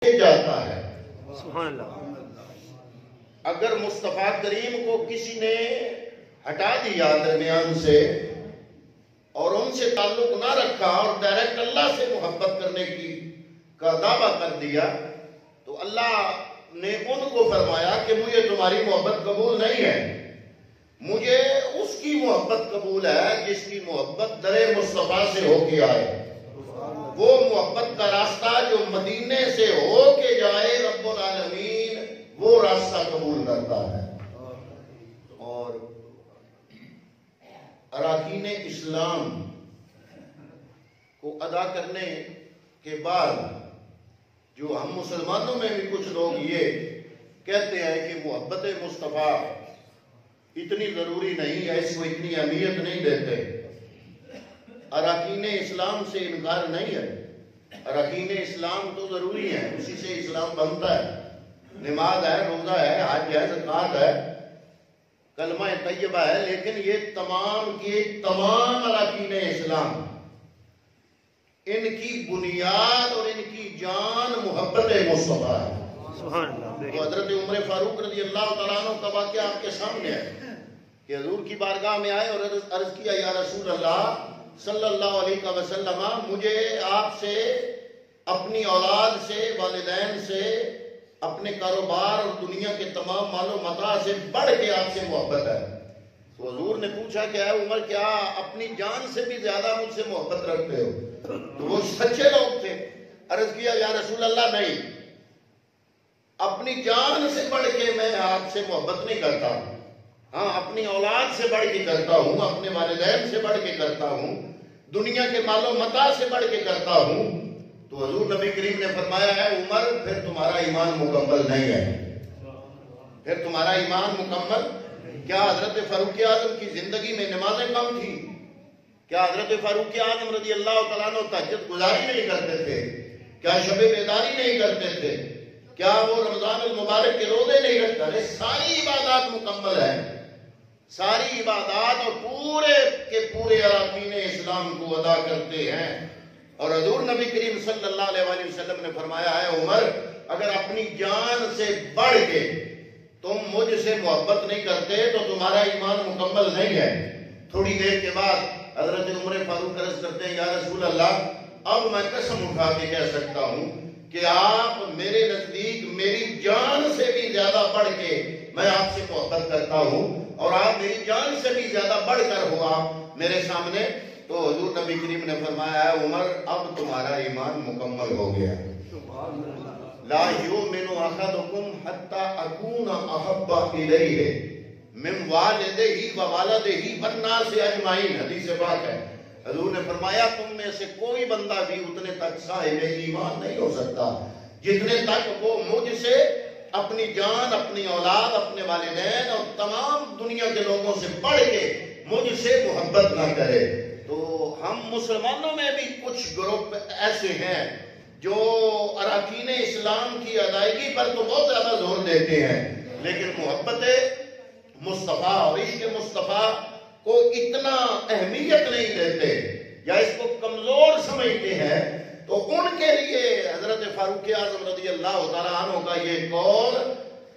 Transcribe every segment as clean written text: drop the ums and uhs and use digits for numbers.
جاتا ہے۔ سبحان اللہ۔ اگر مصطفیٰ کریم کو کسی نے ہٹا دیا درمیان سے اور ان سے تعلق نہ رکھا اور ڈائریکٹ اللہ سے محبت کرنے کا دعویٰ کر دیا تو اللہ نے ان کو فرمایا کہ مجھے تمہاری محبت قبول نہیں ہے، مجھے اس کی محبت قبول ہے جس کی محبت در مصطفیٰ سے ہو کے آئے، وہ محبت کا راستہ جو مدینے سے ہو کے جائے رب العالمین وہ راستہ قبول کرتا ہے۔ اور اراکین اسلام کو ادا کرنے کے بعد جو ہم مسلمانوں میں بھی کچھ لوگ یہ کہتے ہیں کہ محبت مصطفیٰ اتنی ضروری نہیں ہے، اس کو اتنی اہمیت نہیں دیتے، اراکین اسلام سے انکار نہیں ہے، اراکین اسلام تو ضروری ہے، اسی سے اسلام بنتا ہے، نماز ہے، روزہ ہے، حج ہے، زکوٰۃ ہے، کلمہ طیبہ ہے، لیکن یہ تمام کے تمام اراکین اسلام ان کی بنیاد اور ان کی جان محبت مصطفیٰ ہے۔ سبحان اللہ۔ تو حضرت عمر فاروق رضی اللہ تعالیٰ عنہ کا واقعہ آپ کے سامنے ہے کہ حضور کی بارگاہ میں آئے اور عرض کیا یا رسول اللہ صلی اللہ علیہ وسلم، مجھے آپ سے اپنی اولاد سے، والدین سے، اپنے کاروبار اور دنیا کے تمام مال و متاع سے بڑھ کے آپ سے محبت ہے۔ تو حضور نے پوچھا کہ اے عمر کیا اپنی جان سے بھی زیادہ مجھ سے محبت رکھتے ہو؟ تو وہ سچے لوگ تھے، عرض کیا یا رسول اللہ نہیں، اپنی جان سے بڑھ کے میں آپ سے محبت نہیں کرتا، ہاں اپنی اولاد سے بڑھ کے کرتا ہوں، اپنے والدین سے بڑھ کے کرتا ہوں، دنیا کے مال و متاع سے بڑھ کے کرتا ہوں۔ تو حضور نبی کریم نے فرمایا ہے عمر پھر تمہارا ایمان مکمل نہیں ہے، پھر تمہارا ایمان مکمل۔ کیا حضرت فاروق اعظم کی زندگی میں نمازیں کم تھی؟ کیا حضرت فاروق اعظم رضی اللہ تعالیٰ عنہ تہجد گزاری نہیں کرتے تھے؟ کیا شب بیداری نہیں کرتے تھے؟ کیا وہ رمضان المبارک کے روزے نہیں رکھتا؟ ساری عبادات مکمل ہیں، ساری عبادات اور پورے کے پورے اراکین اسلام کو ادا کرتے ہیں۔ اور حضور نبی کریم صلی اللہ علیہ وآلہ وسلم نے فرمایا ہے عمر اگر اپنی جان سے بڑھ کے تم مجھ سے محبت نہیں کرتے تو تمہارا ایمان مکمل نہیں ہے۔ تھوڑی دیر کے بعد حضرت عمر فاروق عرض کرتے ہیں یا رسول اللہ اب میں قسم اٹھا کے کہہ سکتا ہوں کہ آپ میرے نزدیک میری جان سے بھی زیادہ بڑھ کے میں آپ سے محبت کرتا ہوں اور آپ میری جان سے بھی زیادہ بڑھ کر ہو آپ میرے سامنے۔ تو حضور نبی کریم نے فرمایا ہے عمر اب تمہارا ایمان مکمل ہو گیا۔ لا یؤمن احدکم حتی اکون احب الیہ من والدہ ووالدہ والناس اجمعین، حدیث پاک ہے۔ حضور نے فرمایا تم میں سے کوئی بندہ بھی اتنے تک صاحب ایمان نہیں ہو سکتا جتنے تک وہ مجھ سے اپنی جان، اپنی اولاد، اپنے والدین اور تمام دنیا کے لوگوں سے بڑھ کے مجھ سے محبت نہ کرے۔ تو ہم مسلمانوں میں بھی کچھ گروپ ایسے ہیں جو اراکین اسلام کی ادائیگی پر تو بہت زیادہ زور دیتے ہیں لیکن محبت مصطفیٰ اور عشق مصطفیٰ کو اتنا اہمیت نہیں دیتے یا اس کو کمزور سمجھتے ہیں۔ تو ان کے لیے حضرت فاروق اعظم رضی اللہ تعالیٰ عنہ کا یہ قول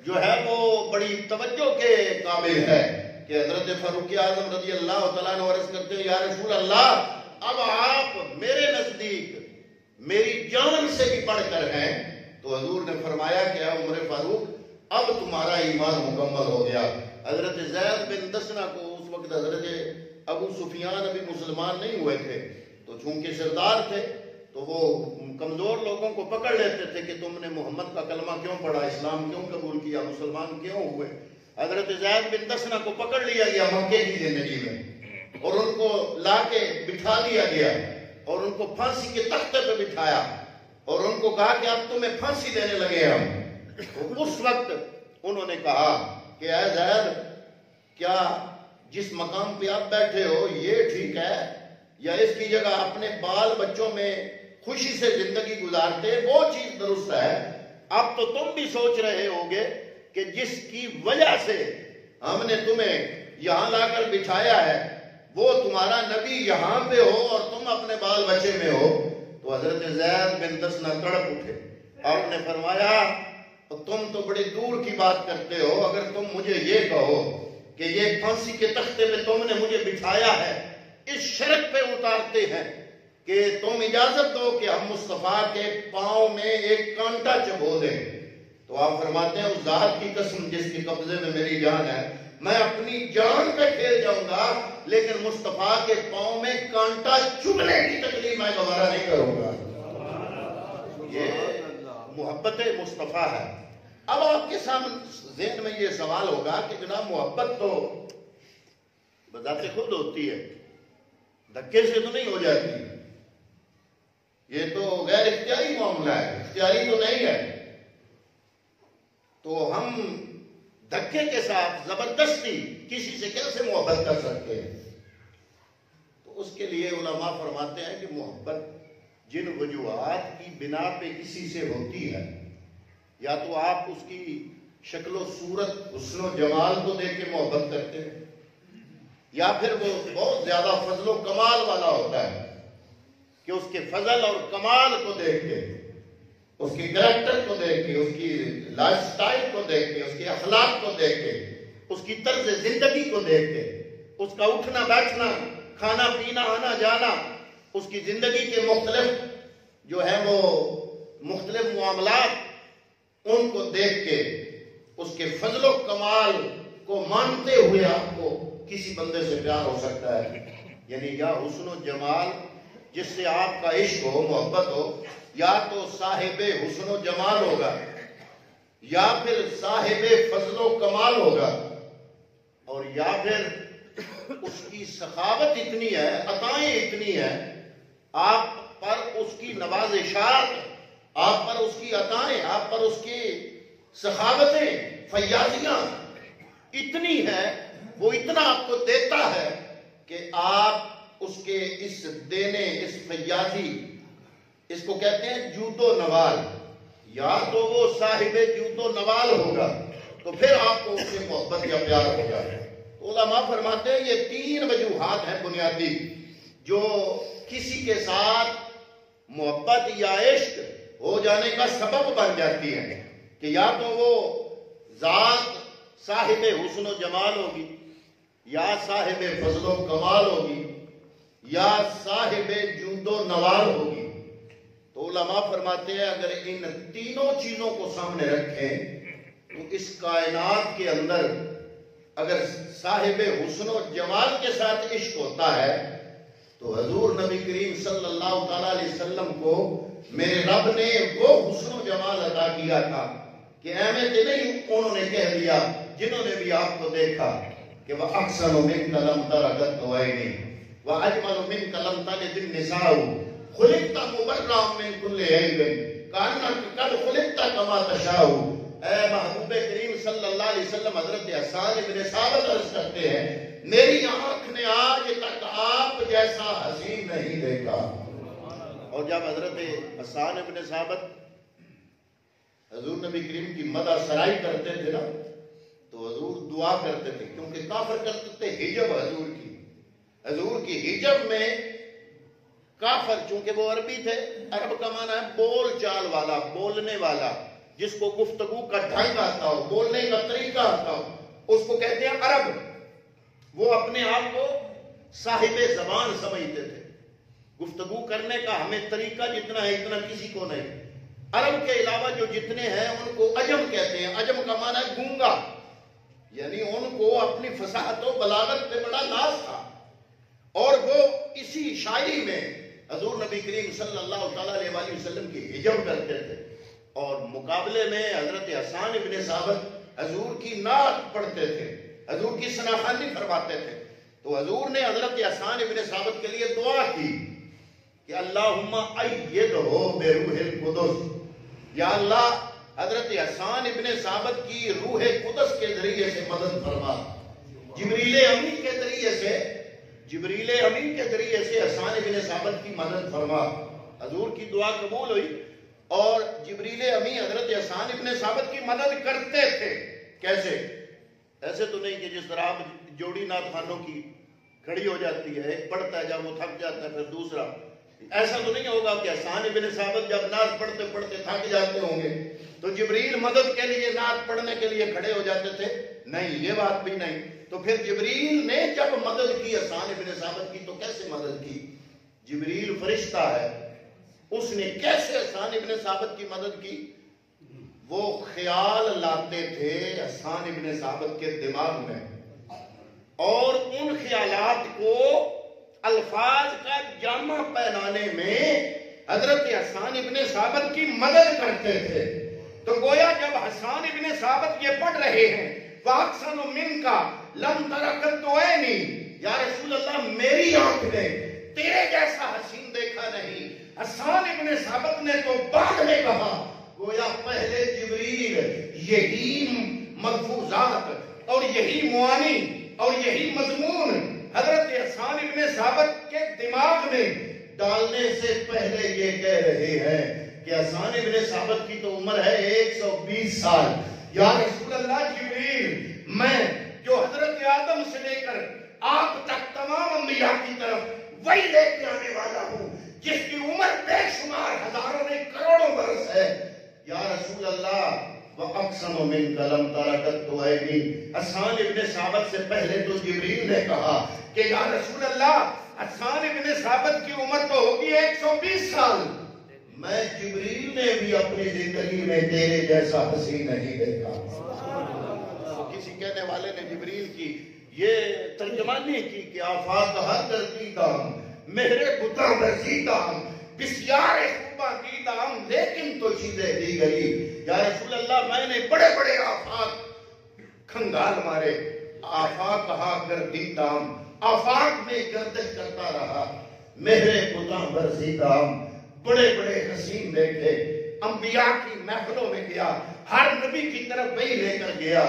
جو ہے وہ بڑی توجہ کے قابل ہے کہ حضرت فاروق اعظم رضی اللہ تعالیٰ عنہ عرض کرتے ہیں یا رسول اللہ اب آپ میرے نزدیک میری جان سے بھی بڑھ کر ہیں۔ تو حضور نے فرمایا کہ اے عمر فاروق اب تمہارا ایمان مکمل ہو گیا۔ حضرت زید بن دسنہ کو اس وقت حضرت ابو سفیان ابھی مسلمان نہیں ہوئے تھے تو چونکہ سردار تھے تو وہ کمزور لوگوں کو پکڑ لیتے تھے کہ تم نے محمد کا کلمہ کیوں پڑھا، اسلام کیوں قبول کیا، مسلمان کیوں ہوئے۔ حضرت زید بن دسنہ کو پکڑ لیا گیا مکے کی زندگی میں اور ان کو لا کے بٹھا دیا گیا اور ان کو پھانسی کے تختے پہ بٹھایا اور ان کو کہا کہ اب تمہیں پھانسی دینے لگے ہم۔ اس وقت انہوں نے کہا کہ اے زید کیا جس مقام پہ آپ بیٹھے ہو یہ ٹھیک ہے یا اس کی جگہ اپنے بال بچوں میں خوشی سے زندگی گزارتے وہ چیز درست ہے؟ اب تو تم بھی سوچ رہے ہوگے کہ جس کی وجہ سے ہم نے تمہیں یہاں لا کر بٹھایا ہے وہ تمہارا نبی یہاں پہ ہو اور تم اپنے بال بچے میں ہو۔ تو حضرت زید بن دسنہ تڑپ اٹھے آپ نے فرمایا تم تو بڑی دور کی بات کرتے ہو، اگر تم مجھے یہ کہو کہ یہ پھانسی کے تختے پہ تم نے مجھے بٹھایا ہے، اس شرط پہ اتارتے ہیں کہ تم اجازت دو کہ ہم مصطفیٰ کے پاؤں میں ایک کانٹا چبھو دیں، تو آپ فرماتے ہیں اس ذات کی قسم جس کے قبضے میں میری جان ہے، میں اپنی جان پہ کھیل جاؤں گا لیکن مصطفیٰ کے پاؤں میں کانٹا چبھنے کی تکلیف میں گوارا نہیں کروں گا۔ یہ محبت مصطفیٰ ہے۔ اب آپ کے سامنے ذہن میں یہ سوال ہوگا کہ جناب محبت تو بذات خود ہوتی ہے، دھکے سے تو نہیں ہو جاتی، یہ تو غیر اختیاری معاملہ ہے، اختیاری تو نہیں ہے، تو ہم دھکے کے ساتھ زبردستی کسی سے کیسے محبت کر سکتے ہیں؟ تو اس کے لیے علماء فرماتے ہیں کہ محبت جن وجوہات کی بنا پہ کسی سے ہوتی ہے، یا تو آپ اس کی شکل و صورت، حسن و جمال کو دیکھ کے محبت کرتے ہیں، یا پھر وہ بہت زیادہ فضل و کمال والا ہوتا ہے کہ اس کے فضل اور کمال کو دیکھ کے، اس کے کریکٹر کو دیکھ کے، اس کی لائف سٹائل کو دیکھ کے، اس کے اخلاق کو دیکھ کے، اس کی طرز زندگی کو دیکھ کے، اس کا اٹھنا بیٹھنا، کھانا پینا، آنا جانا، اس کی زندگی کے مختلف جو ہے وہ مختلف معاملات، ان کو دیکھ کے اس کے فضل و کمال کو مانتے ہوئے آپ کو کسی بندے سے پیار ہو سکتا ہے۔ یعنی یا حسن و جمال جس سے آپ کا عشق ہو، محبت ہو، یا تو صاحب حسن و جمال ہوگا، یا پھر صاحب فضل و کمال ہوگا، اور یا پھر اس کی سخاوت اتنی ہے، عطائیں اتنی ہیں، آپ پر اس کی نوازشات، آپ پر اس کی عطائیں، آپ پر اس کی سخاوتیں، فیاضیاں اتنی ہیں، وہ اتنا آپ کو دیتا ہے کہ آپ اس کے اس دینے، اس فیاضی، اس کو کہتے ہیں جود و نوال، یا تو وہ صاحب جود و نوال ہوگا تو پھر آپ کو اس سے محبت یا پیار ہوگا۔ علماء فرماتے ہیں یہ تین وجوہات ہیں بنیادی جو کسی کے ساتھ محبت یا عشق ہو جانے کا سبب بن جاتی ہے، کہ یا تو وہ ذات صاحب حسن و جمال ہوگی، یا صاحب فضل و کمال ہوگی، یا صاحب جود و نوال ہوگی۔ تو علماء فرماتے ہیں اگر ان تینوں چیزوں کو سامنے رکھیں تو اس کائنات کے اندر اگر صاحب حسن و جمال کے ساتھ عشق ہوتا ہے تو حضور نبی کریم صلی اللہ تعالیٰ علیہ وسلم کو میرے رب نے وہ حسن و جمال عطا کیا تھا کہ احمد نہیں انہوں نے کہہ دیا جنہوں نے بھی آپ کو دیکھا کہ وہ احسن من کلم ترقت عینی و اجمل من کلم تلد النساء خلقت مبرأ من کل عیب کانک قد خلقت کما تشاء۔ اے محبوب کریم صلی اللہ علیہ وسلم، حضرت حسان ابن ثابت عرض کرتے ہیں میری آنکھ نے آج تک آپ جیسا حسین نہیں دیکھا۔ اور جب حضرت حسان ابن ثابت حضور نبی کریم کی مدح سرائی کرتے تھے نا تو حضور دعا کرتے تھے، کیونکہ کافر کرتے تھے حجب حضور کی حجب میں کافر، چونکہ وہ عربی تھے، عرب کا معنی ہے بول چال والا، بولنے والا، جس کو گفتگو کا ڈھنگ آتا ہو، بولنے کا طریقہ آتا ہو، اس کو کہتے ہیں عرب۔ وہ اپنے آپ کو صاحب زبان سمجھتے تھے، گفتگو کرنے کا ہمیں طریقہ جتنا ہے اتنا کسی کو نہیں۔ عرب کے علاوہ جو جتنے ہیں ان کو عجم کہتے ہیں، عجم کا معنی ہے گونگا، یعنی ان کو اپنی فصاحت و بلاغت پہ بڑا ناز تھا، اور وہ اسی شاعری میں حضور نبی کریم صلی اللہ تعالیٰ علیہ وآلہ وسلم کی حجم کرتے تھے، اور مقابلے میں حضرت حسان ابن ثابت حضور کی نعت پڑھتے تھے، حضور کی ثناخوانی فرماتے تھے۔ تو حضور نے حضرت حسان ابن ثابت کے لیے دعا کی کہ اللہم ایدہ بروح القدس، یا اللہ حضرت حسان ابن ثابت کی روح قدس کے ذریعے سے مدد فرما، جبریل امین کے ذریعے سے حسان ابن ثابت کی مدد فرما۔ حضور کی دعا قبول ہوئی اور جبریل امین حضرت حسان ابن ثابت کی مدد کرتے تھے۔ کیسے؟ ایسے تو نہیں کہ جس طرح آپ جوڑی نعت خوانوں کی کھڑی ہو جاتی ہے، ایک پڑھتا ہے جب وہ تھک جاتا ہے پھر دوسرا، ایسا تو نہیں ہوگا کہ حسان ابن ثابت جب نعت پڑھتے پڑھتے تھک جاتے ہوں گے تو جبریل مدد کے لیے نعت پڑھنے کے لیے کھڑے ہو جاتے تھے؟ نہیں، یہ بات بھی نہیں۔ تو پھر جبریل نے جب مدد کی حسان ابن ثابت کی تو کیسے مدد کی؟ جبریل فرشتہ ہے، اس نے کیسے حسان ابن ثابت کی مدد کی؟ وہ خیال لاتے تھے حسان ابن ثابت کے دماغ میں، اور ان خیالات کو الفاظ کا جامع پہنانے میں حضرت حسان ابن ثابت کی مدد کرتے تھے۔ تو گویا جب حسان ابن ثابت یہ پڑھ رہے ہیں وَأَحْسَنُ مِنْكَ لَمْ تَرَ قَطُّ عَيْنِي، یا رسول اللہ میری آنکھ نے تیرے جیسا حسین دیکھا نہیں۔ حسان ابن ثابت نے تو بعد میں کہا، گویا پہلے جبریل یہی ملفوظات اور یہی معانی اور یہی مضمون حضرت حسان ابن ثابت کے دماغ میں ڈالنے سے پہلے یہ کہہ رہے ہیں کہ حسان ابن ثابت کی تو عمر ہے 120 سال۔ یا رسول اللہ جبریل، میں جو حضرت آدم سے لے کر آپ تک تمام انبیاء کی طرف وہی لے کے آنے والا ہوں جس کی عمر بے شمار ہزاروں نہیں کروڑوں برس ہے۔ یا رسول اللہ وَأَقْسَمُ مِنْكَ لَمْ تَرَ قَطُّ عَيْنِي، حسان ابن ثابت سے پہلے تو جبریل نے کہا کہ یا رسول اللہ حسان ابن ثابت کی عمر تو ہوگی 120 سال، میں جبریل نے بھی اپنی زندگی میں تیرے جیسا حسین نہیں دیکھا۔ تو کسی کہنے والے نے جبریل کی یہ ترجمانی کی کہ آفاق ہر گردیدام میرے بتاں برزیدام بسیار خوبہ دیدام لیکن تو چیزیں دیگری۔ یا رسول اللہ میں نے بڑے بڑے آفاق کھنگال مارے، آفاق ہا گردیدام، آفاق میں گردش کرتا رہا، میرے بتاں برزیدام بڑے بڑے حسین دیکھے، انبیاء کی محفلوں میں گیا، ہر نبی کی طرف وہی لے کر گیا،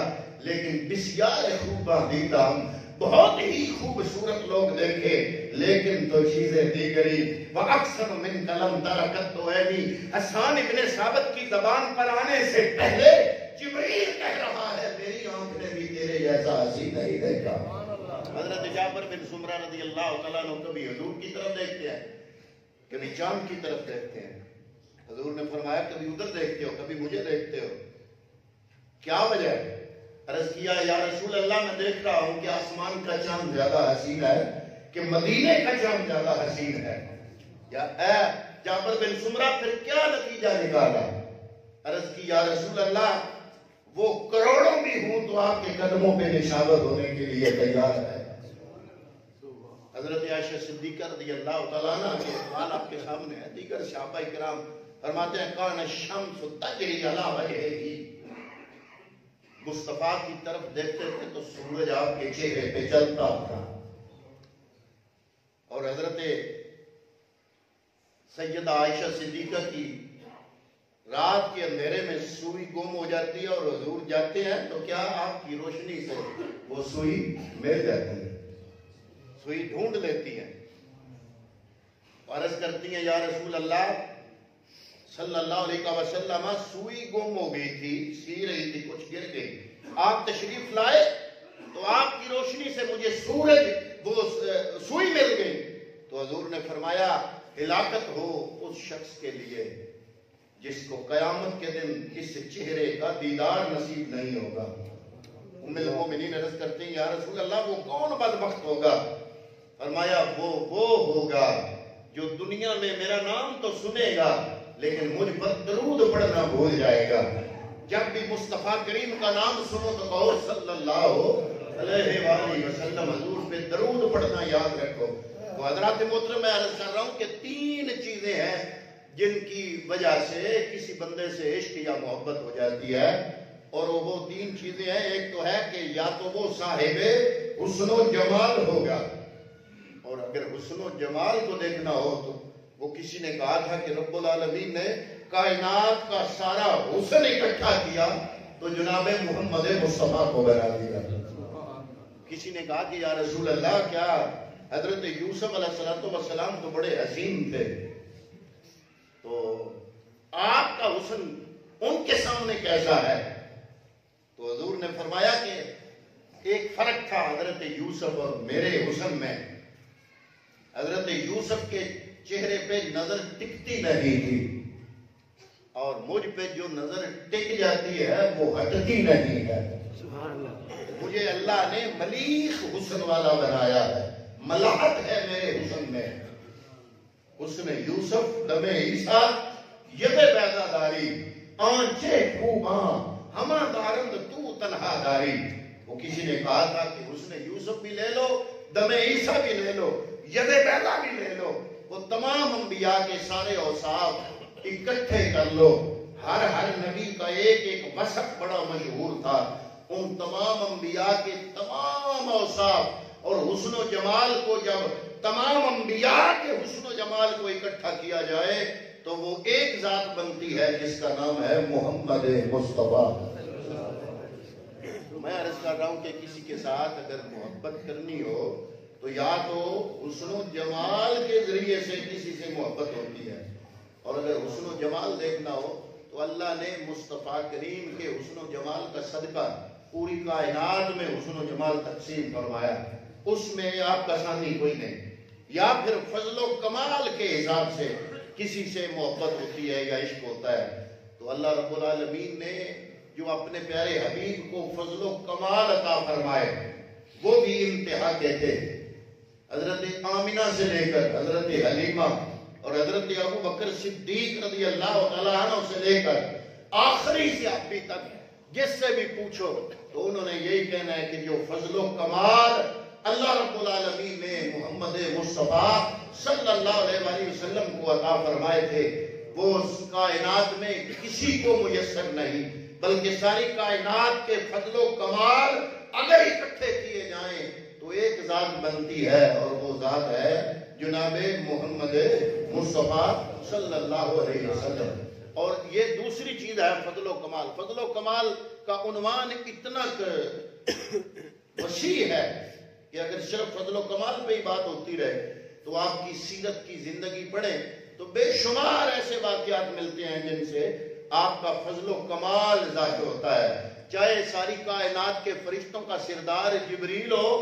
لیکن بسیار خوبہ دیدام بہت ہی خوبصورت لوگ دیکھے لیکن تو چیزیں دیگری۔ وَأَقْسَمُ مِنْكَ لَمْ تَرَ قَطُّ عَيْنِي، حسان ابن ثابت کی زبان پر آنے سے پہلے جبریل کہہ رہا ہے میری آنکھ نے بھی تیرے جیسا حسین نہیں دیکھا۔ حضرت جابر بن سمرہ رضی اللہ تعالیٰ عنہ کبھی حضور کی طرف دیکھتے ہیں، کبھی چاند کی طرف دیکھتے ہیں۔ حضور نے فرمایا کبھی ادھر دیکھتے ہو کبھی مجھے دیکھتے ہو، کیا وجہ ہے؟ عرض کیا یا رسول اللہ میں دیکھ رہا ہوں کہ آسمان کا چاند زیادہ حسین ہے کہ مدینے کا چاند زیادہ حسین ہے۔ یا اے جابر بن سمرہ پھر کیا نتیجہ نکالا؟ عرض کی یا رسول اللہ وہ کروڑوں بھی ہوں تو آپ کے قدموں پہ نشابت ہونے کے لیے تیار ہے۔ حضرت عائشہ صدیقہ رضی اللہ تعالیٰ عنہ کے حال آپ کے سامنے ہے، دیگر صحابہ کرام فرماتے ہیں کان الشمس تجری علی وجہہ، مصطفیٰ کی طرف دیکھتے تھے تو سورج آپ کے چہرے پہ چلتا تھا۔ اور حضرت سیدہ عائشہ صدیقہ کی رات کے اندھیرے میں سوئی گم ہو جاتی ہے اور حضور جاتے ہیں تو کیا آپ کی روشنی سے وہ سوئی مل جاتی ہے، سوئی ڈھونڈ لیتی ہیں، عرض کرتی ہیں یا رسول اللہ صلی اللہ علیہ وسلم سوئی گم ہو گئی تھی، سی رہی تھی کچھ گر گئی، آپ تشریف لائے تو آپ کی روشنی سے مجھے سورج وہ سوئی مل گئی۔ تو حضور نے فرمایا ہلاکت ہو اس شخص کے لیے جس کو قیامت کے دن اس چہرے کا دیدار نصیب نہیں ہوگا۔ ام المومنین عرض کرتے ہیں یا رسول اللہ وہ کون بدبخت ہوگا؟ فرمایا وہ ہوگا جو دنیا میں میرا نام تو سنے گا لیکن مجھ پر درود پڑھنا بھول جائے گا۔ جب بھی مصطفیٰ کریم کا نام سنو تو کہو صلی اللہ علیہ وآلہ وسلم، حضور پہ درود پڑھنا یاد رکھو۔ تو حضرات محترم میں عرض کر رہا ہوں کہ 3 چیزیں ہیں جن کی وجہ سے کسی بندے سے عشق یا محبت ہو جاتی ہے، اور وہ 3 چیزیں ہیں۔ ایک تو ہے کہ یا تو وہ صاحب حسن و جمال ہوگا، اور اگر حسن و جمال کو دیکھنا ہو تو وہ کسی نے کہا تھا کہ رب العالمین نے کائنات کا سارا حسن اکٹھا کیا تو جناب محمد مصطفیٰ کو بنا دیا۔ کسی نے کہا کہ یا رسول اللہ کیا حضرت یوسف علیہ السلام تو بڑے حسین تھے، تو آپ کا حسن ان کے سامنے کیسا ہے؟ تو حضور نے فرمایا کہ ایک فرق تھا حضرت یوسف اور میرے حسن میں۔ حضرت یوسف کے چہرے پہ نظر ٹکتی نہیں تھی، اور مجھ پہ جو نظر ٹک جاتی ہے وہ ہٹتی نہیں ہے۔ سبحان اللہ۔ مجھے اللہ نے ملیح حسن والا بنایا ہے، ملاحت ہے میرے حسن میں۔ حسن یوسف دم عیسیٰ ید بیضا داری، آنچے خوباں ہما دارند تو تنہا داری۔ وہ کسی نے کہا تھا کہ حسن یوسف بھی لے لو، دم عیسیٰ بھی لے لو، ید بیضا بھی لے لو، وہ تمام انبیاء کے سارے اوصاف اکٹھے کر لو۔ ہر نبی کا ایک ایک وصف بڑا مشہور تھا، ان تمام انبیاء کے تمام اوصاف اور حسن و جمال کو جب تمام انبیاء کے حسن و جمال کو اکٹھا کیا جائے تو وہ ایک ذات بنتی ہے جس کا نام ہے محمد مصطفیٰ۔ میں عرض کر رہا ہوں کہ کسی کے ساتھ اگر محبت کرنی ہو تو یا تو حسن و جمال کے ذریعے سے کسی سے محبت ہوتی ہے، اور اگر حسن و جمال دیکھنا ہو تو اللہ نے مصطفیٰ کریم کے حسن و جمال کا صدقہ پوری کائنات میں حسن و جمال تقسیم فرمایا، اس میں آپ کا ثانی کوئی نہیں۔ یا پھر فضل و کمال کے حساب سے کسی سے محبت ہوتی ہے یا عشق ہوتا ہے تو اللہ رب العالمین نے جو اپنے پیارے حبیب کو فضل و کمال عطا فرمائے وہ بھی انتہا کہتے ہیں۔ حضرت آمنہ سے لے کر حضرت حلیمہ اور حضرت ابو بکر صدیق رضی اللہ تعالیٰ عنہ سے لے کر آخری صحابی تک جس سے بھی پوچھو تو انہوں نے یہی کہنا ہے کہ جو فضل و کمال اللہ رب العالمین نے محمد مصطفیٰ صلی اللہ علیہ وسلم کو عطا فرمائے تھے وہ اس کائنات میں کسی کو میسر نہیں، بلکہ ساری کائنات کے فضل و کمال اگر اکٹھے کیے جائیں تو ایک ذات بنتی ہے، اور وہ ذات ہے جناب محمد مصطفیٰ صلی اللہ علیہ وسلم۔ اور یہ دوسری چیز ہے فضل و کمال۔ فضل و کمال کا عنوان اتنا وسیع ہے کہ اگر صرف فضل و کمال پہ ہی بات ہوتی رہے تو آپ کی سیرت کی زندگی پڑھیں تو بے شمار ایسے واقعات ملتے ہیں جن سے آپ کا فضل و کمال ظاہر ہوتا ہے، چاہے ساری کائنات کے فرشتوں کا سردار جبریل ہو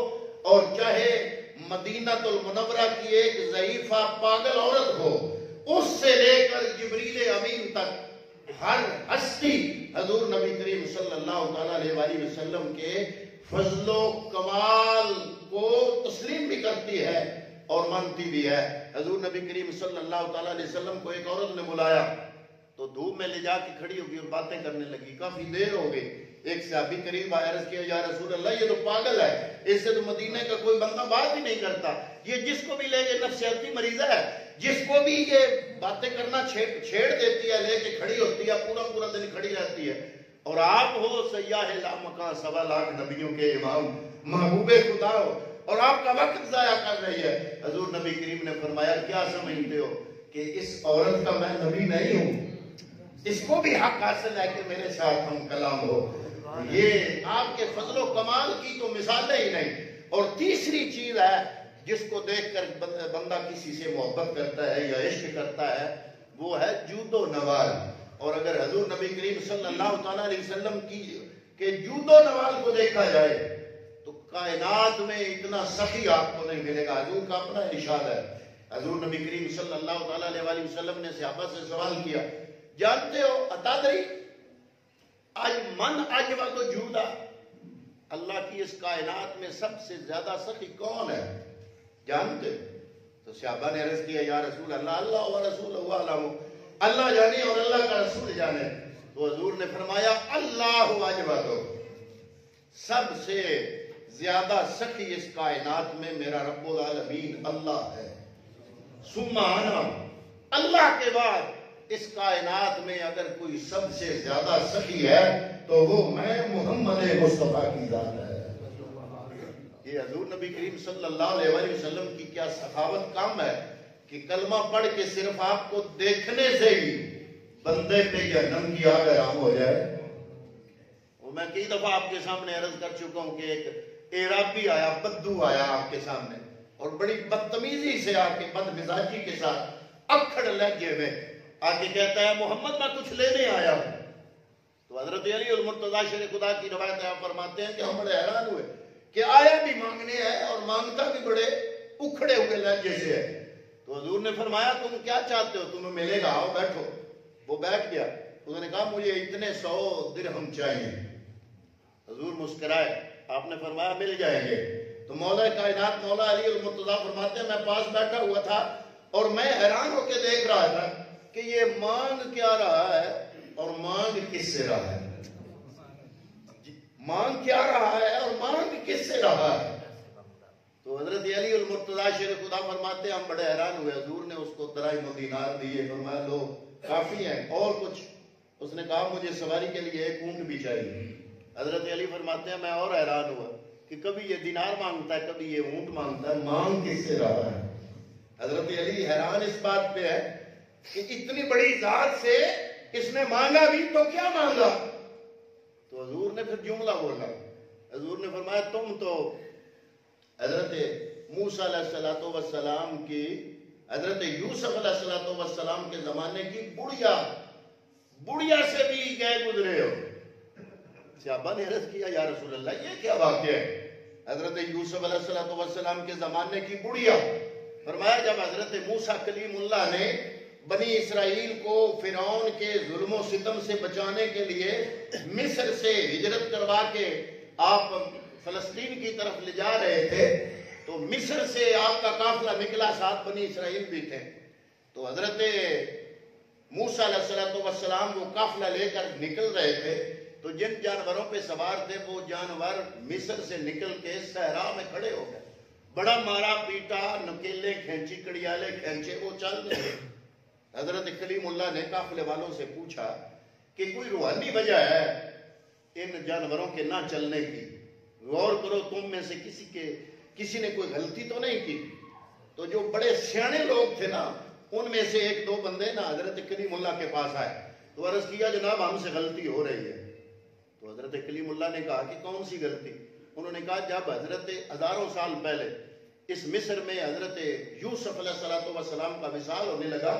اور چاہے مدینہ المنورہ کی ایک ضعیفہ پاگل عورت ہو، اس سے لے کر جبریل امین تک ہر ہستی حضور نبی کریم صلی اللہ تعالیٰ علیہ وسلم کے فضل و کمال کو تسلیم بھی کرتی ہے اور مانتی بھی ہے۔ حضور نبی کریم صلی اللہ تعالیٰ علیہ وسلم کو ایک عورت نے بلایا تو دھوپ میں لے جا کے کھڑی ہوگی اور باتیں کرنے لگی، کافی دیر ہو گئی۔ ایک صحابی قریب آیا، عرض کیا یا رسول اللہ یہ تو پاگل ہے، اس سے تو مدینے کا کوئی بندہ بات ہی نہیں کرتا، یہ جس کو بھی لے کے نفسیاتی مریضہ ہے، جس کو بھی یہ باتیں کرنا چھیڑ دیتی ہے، لے کے کھڑی ہوتی ہے، پورا دن کھڑی رہتی ہے، اور آپ ہو سیاح لامکاں 1.25 لاکھ نبیوں کے امام محبوب خدا ہو اور آپ کا وقت ضائع کر رہی ہے۔ حضور نبی کریم نے فرمایا کیا سمجھتے ہو کہ اس عورت کا میں نبی نہیں ہوں؟ اس کو بھی حق حاصل ہے کہ میرے ساتھ ہم کلام ہو۔ یہ آپ کے فضل و کمال کی تو مثالیں ہی نہیں۔ اور تیسری چیز ہے جس کو دیکھ کر بندہ کسی سے محبت کرتا ہے یا عشق کرتا ہے وہ ہے جود و نوال۔ اور اگر حضور نبی کریم صلی اللہ تعالیٰ علیہ وسلم کے جود و نوال کو دیکھا جائے تو کائنات میں اتنا سخی آپ کو نہیں ملے گا۔ حضور کا اپنا ارشاد ہے، حضور نبی کریم صلی اللہ تعالیٰ علیہ وسلم نے صحابہ سے سوال کیا، جانتے ہو اتادری آج من اجود و جودا، اللہ کی اس کائنات میں سب سے زیادہ سخی کون ہے جانتے؟ تو صحابہ نے عرض کیا یا رسول اللہ اللہ و رسول عالم، اللہ جانے اور اللہ کا رسول جانے۔ تو حضور نے فرمایا اللہ اجود، سب سے زیادہ سخی اس کائنات میں میرا رب العالمین اللہ ہے، ثم انا، اللہ کے بعد اس کائنات میں اگر کوئی سب سے زیادہ سخی ہے تو وہ میں محمد مصطفیٰ کی ذات ہے۔ یہ حضور نبی کریم صلی اللہ علیہ وسلم کی کیا سخاوت کام ہے کہ کلمہ پڑھ کے صرف آپ کو دیکھنے سے ہی بندے پہ جہنم کی آگ حرام ہو جائے۔ وہ میں کئی دفعہ آپ کے سامنے عرض کر چکا ہوں کہ ایک اعرابی آیا، بدو آیا آپ کے سامنے اور بڑی بدتمیزی سے آ کے بد مزاجی کے ساتھ اکھڑ لہجے میں آگے کہتا ہے محمد میں کچھ لینے آیا ہوں۔ تو حضرت علی المرتضیٰ شیر خدا کی روایت ہے، فرماتے ہیں کہ ہم بڑے حیران ہوئے کہ آیا بھی مانگنے ہے اور مانگتا بھی بڑے اکھڑے ہوئے لہجے سے ہے۔ تو حضور نے فرمایا تم کیا چاہتے ہو، تمہیں ملے گا، آؤ بیٹھو۔ وہ بیٹھ گیا، اس نے کہا مجھے اتنے 100 درہم چاہیے۔ حضور مسکرائے، آپ نے فرمایا مل جائیں گے۔ تو مولا کائنات مولا علی المرتضیٰ فرماتے ہیں میں پاس بیٹھا ہوا تھا اور میں حیران ہو کے دیکھ رہا تھا کہ یہ مانگ کیا رہا ہے اور مانگ کس سے رہا ہے، مانگ کیا رہا ہے اور مانگ کس سے رہا ہے۔ تو حضرت علی المرتضیٰ شیر خدا فرماتے ہیں ہم بڑے حیران ہوئے، حضور نے اس کو دراہم و دینار دیے، فرمایا لو کافی ہیں، اور کچھ؟ اس نے کہا مجھے سواری کے لیے ایک اونٹ بھی چاہیے۔ حضرت علی فرماتے ہیں میں اور حیران ہوا کہ کبھی یہ دینار مانگتا ہے کبھی یہ اونٹ مانگتا ہے، مانگ کس سے رہا ہے۔ حضرت علی حیران اس بات پہ ہے کہ اتنی بڑی ذات سے اس نے مانگا بھی تو کیا مانگا۔ تو حضور نے پھر جملہ بولا، حضور نے فرمایا تم تو حضرت موسیٰ علیہ السلام کی، حضرت یوسف علیہ السلام کے زمانے کی بڑھیا سے بھی گئے گزرے ہو۔ صحابہ نے عرض کیا یا رسول اللہ یہ کیا واقعہ ہے؟ حضرت یوسف علیہ السلام کے زمانے کی بڑھیا، فرمایا جب حضرت موسیٰ کلیم اللہ نے بنی اسرائیل کو فرعون کے ظلم و ستم سے بچانے کے لیے مصر سے ہجرت کروا کے آپ فلسطین کی طرف لے جا رہے تھے، تو مصر سے آپ کا قافلہ نکلا، ساتھ بنی اسرائیل بھی تھے۔ تو حضرت موسیٰ علیہ السلام وہ قافلہ لے کر نکل رہے تھے، تو جن جانوروں پہ سوار تھے وہ جانور مصر سے نکل کے صحرا میں کھڑے ہو گئے، بڑا مارا پیٹا، نکیلے کھینچی، کڑیالے کھینچے، وہ چل رہے۔ حضرت کلیم اللہ نے قافلے والوں سے پوچھا کہ کوئی روحانی وجہ ہے ان جانوروں کے نہ چلنے کی؟ غور کرو تم میں سے کسی نے کوئی غلطی تو نہیں کی؟ تو جو بڑے سیانے لوگ تھے نا ان میں سے ایک دو بندے نا حضرت کلیم اللہ کے پاس آئے، تو عرض کیا جناب ہم سے غلطی ہو رہی ہے۔ تو حضرت کلیم اللہ نے کہا کہ کون سی غلطی؟ انہوں نے کہا جب حضرت ہزاروں سال پہلے اس مصر میں حضرت یوسف علیہ السلام کا وصال ہونے لگا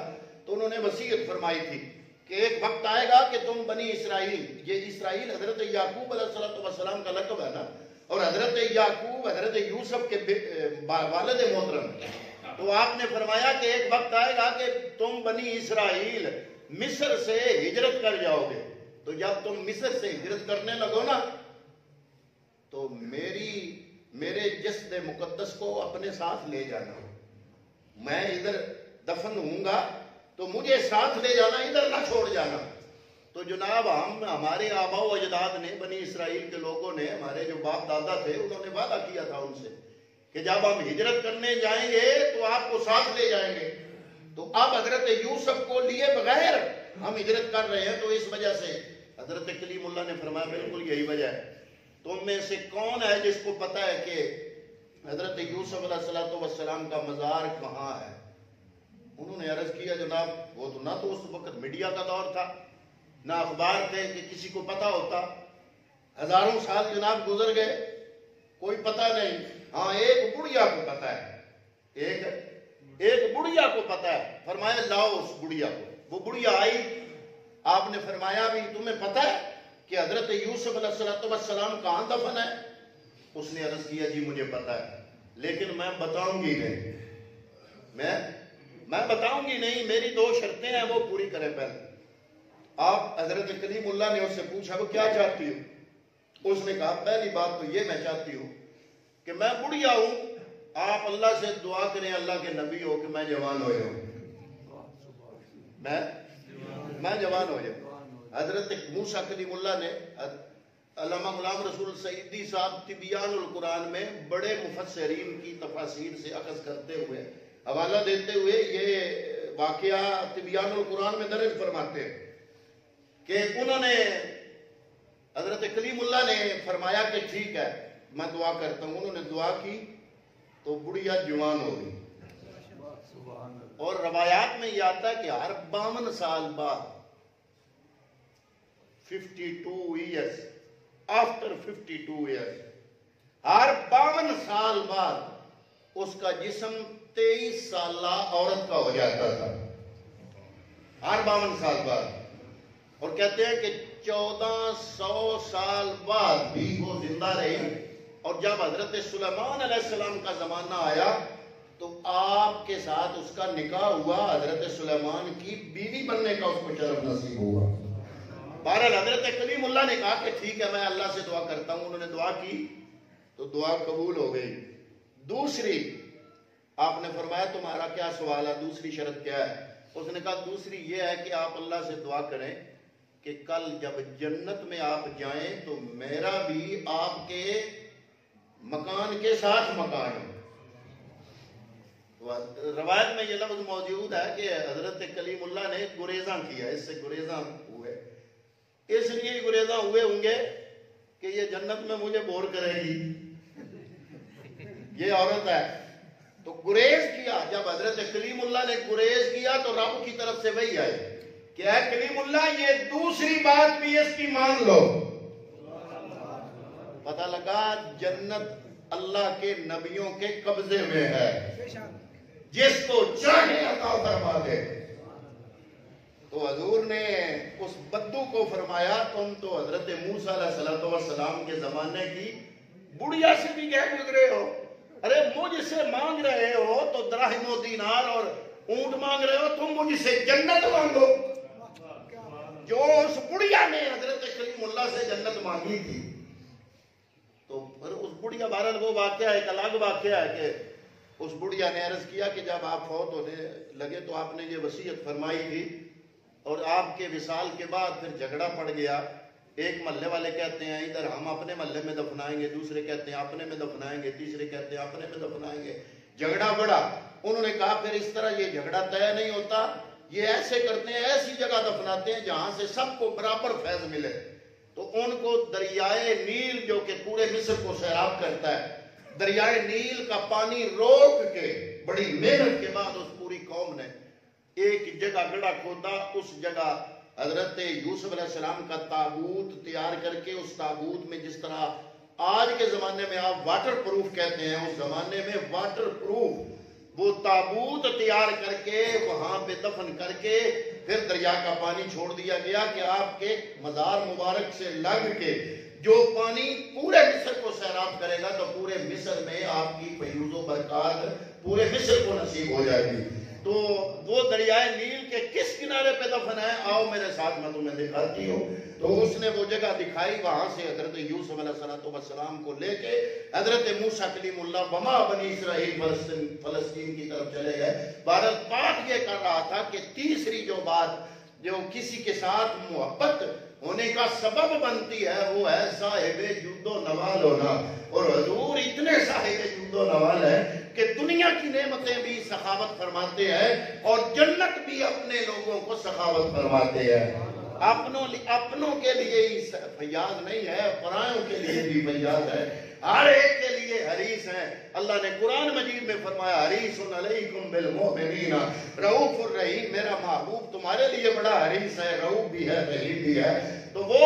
تو انہوں نے وصیت فرمائی تھی کہ ایک وقت آئے گا کہ تم بنی اسرائیل، یہ اسرائیل حضرت یعقوب علیہ السلام کا لقب ہے نا، اور حضرت یعقوب حضرت یوسف کے والد محترم، تو آپ نے فرمایا کہ ایک وقت آئے گا کہ تم بنی اسرائیل مصر سے ہجرت کر جاؤ گے، تو جب تم مصر سے ہجرت کرنے لگو نا تو میرے جسد مقدس کو اپنے ساتھ لے جانا، میں ادھر دفن ہوں گا تو مجھے ساتھ لے جانا، ادھر نہ چھوڑ جانا۔ تو جناب ہمارے آباء و اجداد نے، بنی اسرائیل کے لوگوں نے، ہمارے جو باپ دادا تھے انہوں نے وعدہ کیا تھا ان سے کہ جب ہم ہجرت کرنے جائیں گے تو آپ کو ساتھ لے جائیں گے، تو اب حضرت یوسف کو لیے بغیر ہم ہجرت کر رہے ہیں، تو اس وجہ سے حضرت کلیم اللہ نے فرمایا بالکل یہی وجہ ہے۔ تم میں سے کون ہے جس کو پتا ہے کہ حضرت یوسف علیہ السلام کا مزار کہاں ہے؟ انہوں نے عرض کیا جناب وہ تو نہ تو اس وقت میڈیا کا دور تھا نہ اخبار تھے کہ کسی کو پتا ہوتا، ہزاروں سال جناب گزر گئے، کوئی پتا نہیں۔ ہاں ایک بڑھیا کو پتا ہے، ایک بڑھیا کو پتا ہے، فرمایا لاؤ اس بڑھیا کو۔ وہ بڑھیا آئی، آپ نے فرمایا بھی تمہیں پتا ہے کہ حضرت یوسف علیہ السلام کہاں دفن ہے؟ اس نے عرض کیا جی مجھے پتا ہے، لیکن میں بتاؤں گی نہیں، میں بتاؤں گی نہیں، میری 2 شرطیں ہیں وہ پوری کریں پہلے۔ آپ حضرت کلیم اللہ نے اس سے پوچھا وہ کیا چاہتی ہو؟ اس نے کہا پہلی بات تو یہ میں چاہتی ہوں کہ میں بڑھیا ہوں، آپ اللہ سے دعا کریں اللہ کے نبی ہو کہ میں جوان ہو جاؤں، میں جوان ہو جاؤں۔ حضرت موسیٰ کلیم اللہ نے علامہ غلام رسول سعیدی صاحب تبیان القرآن میں بڑے مفسرین کی تفاسیر سے اخذ کرتے ہوئے، حوالہ دیتے ہوئے یہ واقعہ تبیان القرآن میں درج فرماتے ہیں کہ انہوں نے حضرت کلیم اللہ نے فرمایا کہ ٹھیک ہے میں دعا کرتا ہوں۔ انہوں نے دعا کی تو بڑھیا جوان ہو گئی، اور روایات میں یہ آتا ہے کہ ہر 52 سال بعد 52 ایئرز آفٹر 52 ایئرز، ہر 52 سال بعد اس کا جسم 23 سالہ عورت کا ہو جاتا تھا، ہر 52 سال بعد۔ اور کہتے ہیں کہ 1400 سال بعد بھی وہ زندہ رہی، اور جب حضرت سلیمان علیہ السلام کا زمانہ آیا تو آپ کے ساتھ اس کا نکاح ہوا، حضرت سلیمان کی بیوی بننے کا اس کو شرف نصیب ہوا۔ بہرحال حضرت کلیم اللہ نے کہا کہ ٹھیک ہے میں اللہ سے دعا کرتا ہوں، انہوں نے دعا کی تو دعا قبول ہو گئی۔ دوسری آپ نے فرمایا تمہارا کیا سوال ہے، دوسری شرط کیا ہے؟ اس نے کہا دوسری یہ ہے کہ آپ اللہ سے دعا کریں کہ کل جب جنت میں آپ جائیں تو میرا بھی آپ کے مکان کے ساتھ مکان ہو۔ روایت میں یہ لفظ موجود ہے کہ حضرت کلیم اللہ نے گریزاں کیا، اس سے گریزاں ہوئے، اس لیے گریزاں ہوئے ہوں گے کہ یہ جنت میں مجھے بور کرے گی، یہ عورت ہے، تو گریز کیا۔ جب حضرت کلیم اللہ نے گریز کیا تو رب کی طرف سے وحی آئی کہ اے کلیم اللہ یہ دوسری بات بھی اس کی مان لو۔ پتہ لگا جنت اللہ کے نبیوں کے قبضے میں ہے، جس کو چاہے عطا فرما دے۔ تو حضور نے اس بدو کو فرمایا تم تو حضرت موسیٰ علیہ السلام کے زمانے کی بڑھیا سے بھی گئے گزرے ہو، ارے مجھ سے مانگ رہے ہو تو دراہم و دینار اور اونٹ مانگ رہے ہو، تم مجھ سے جنت مانگو۔ جو اس بڑھیا نے حضرت کلیم اللہ سے جنت مانگی تھی، تو پھر اس بڑھیا بہرحال وہ واقعہ ایک الگ واقعہ ہے کہ اس بڑھیا نے عرض کیا کہ جب آپ فوت ہونے لگے تو آپ نے یہ وصیت فرمائی تھی، اور آپ کے وصال کے بعد پھر جھگڑا پڑ گیا۔ ایک محلے والے کہتے ہیں ادھر ہم اپنے محلے میں دفنائیں گے، دوسرے کہتے ہیں اپنے میں دفنائیں گے، تیسرے کہتے ہیں اپنے میں دفنائیں گے، جھگڑا بڑا۔ انہوں نے کہا پھر اس طرح یہ جھگڑا طے نہیں ہوتا، یہ ایسے کرتے ہیں ایسی جگہ دفناتے ہیں جہاں سے سب کو برابر فیض ملے۔ تو ان کو دریائے نیل جو کہ پورے مصر کو سیراب کرتا ہے، دریائے نیل کا پانی روک کے بڑی محنت کے بعد اس پوری قوم نے ایک جگہ گڑھا کھودا، اس جگہ حضرت یوسف علیہ السلام کا تابوت تیار کر کے، اس تابوت میں جس طرح آج کے زمانے میں آپ واٹر پروف کہتے ہیں، اس زمانے میں واٹر پروف وہ تابوت تیار کر کے وہاں پہ دفن کر کے پھر دریا کا پانی چھوڑ دیا گیا کہ آپ کے مزار مبارک سے لگ کے جو پانی پورے مصر کو سیراب کرے گا تو پورے مصر میں آپ کی فیوز و برکات پورے مصر کو نصیب ہو جائے گی۔ تو وہ دریائے نیل کے کس کنارے پہ دفن ہے، آؤ میرے ساتھ میں تمہیں دکھاتی ہوں۔ تو اس نے وہ جگہ دکھائی، وہاں سے حضرت یوسف علیہ السلام کو لے کے حضرت موسیٰ کلیم اللہ وما بنی اسرائیل فلسطین کی طرف چلے گئے۔ بات یہ کر رہا تھا کہ تیسری جو بات جو کسی کے ساتھ محبت ہونے کا سبب بنتی ہے وہ ہے صاحب جود و نوال ہونا، اور حضور اتنے صاحب جود و نوال ہیں کہ دنیا کی نعمتیں بھی سخاوت فرماتے ہیں اور جنت بھی اپنے لوگوں کو سخاوت فرماتے ہیں۔ اپنوں کے لیے ہی فیاض نہیں ہے، پرائوں کے لیے بھی فیاض ہے، ہر ایک کے لیے حریص ہیں۔ اللہ نے قرآن مجید میں فرمایا حریص علیکم بالمؤمنین رؤوف الرحیم، میرا محبوب تمہارے لیے بڑا حریص ہے، رؤوف بھی ہے، رحیم بھی ہے۔ تو وہ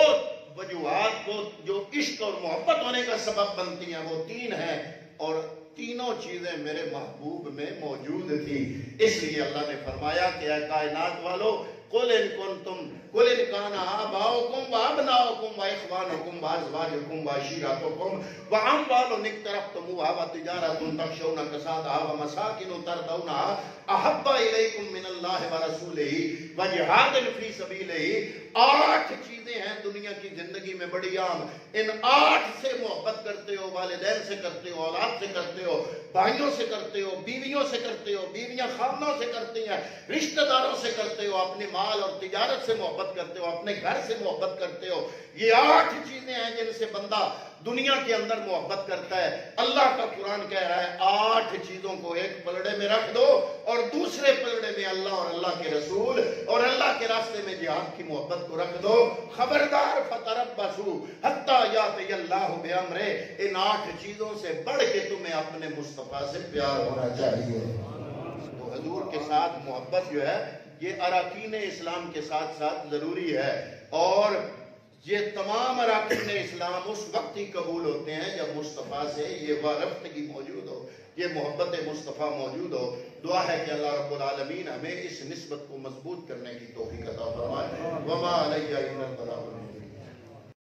وجوہات کو جو عشق اور محبت ہونے کا سبب بنتی ہیں وہ تین ہیں، اور تینوں چیزیں میرے محبوب میں موجود تھی۔ اس لیے اللہ نے فرمایا کہ اے کائنات والو قل ان کنتم قل ان کان آباؤکم وابناؤکم واخوانکم وازواجکم وعشیرتکم واموال اقترفتموها وتجارۃ تخشون کسادها ومساکن ترضونها احب الیکم من اللہ ورسولہ وجہاد فی سبیلہ۔ 8 چیزیں ہیں دنیا کی زندگی میں بڑی عام، ان 8 سے محبت کرتے ہو، والدین سے کرتے ہو، اولاد سے کرتے ہو، بھائیوں سے کرتے ہو، بیویوں سے کرتے ہو، بیویاں خامنوں سے کرتی ہیں، رشتہ داروں سے کرتے ہو، اپنے مال اور تجارت سے محبت کرتے ہو، اپنے گھر سے محبت کرتے ہو۔ یہ 8 چیزیں ہیں جن سے بندہ دنیا کے اندر محبت کرتا ہے۔ اللہ کا قرآن کہہ رہا ہے 8 چیزوں کو ایک پلڑے میں رکھ دو اور دوسرے پلڑے میں اللہ اور اللہ کے رسول اور اللہ کے راستے میں جہاد کی محبت کو رکھ دو۔ خبردار فتربصوا حتی یاتی اللہ بامرہ، ان 8 چیزوں سے بڑھ کے تمہیں اپنے مصطفیٰ سے پیار ہونا چاہیے۔ تو حضور کے ساتھ محبت جو ہے یہ اراکین اسلام کے ساتھ ساتھ ضروری ہے، اور یہ تمام اراکین اسلام اس وقت ہی قبول ہوتے ہیں جب مصطفیٰ سے یہ وابستگی موجود ہو، یہ محبت مصطفیٰ موجود ہو۔ دعا ہے کہ اللہ رب العالمین ہمیں اس نسبت کو مضبوط کرنے کی توفیق عطا فرمائے۔ وما علیہ الا البلاغ۔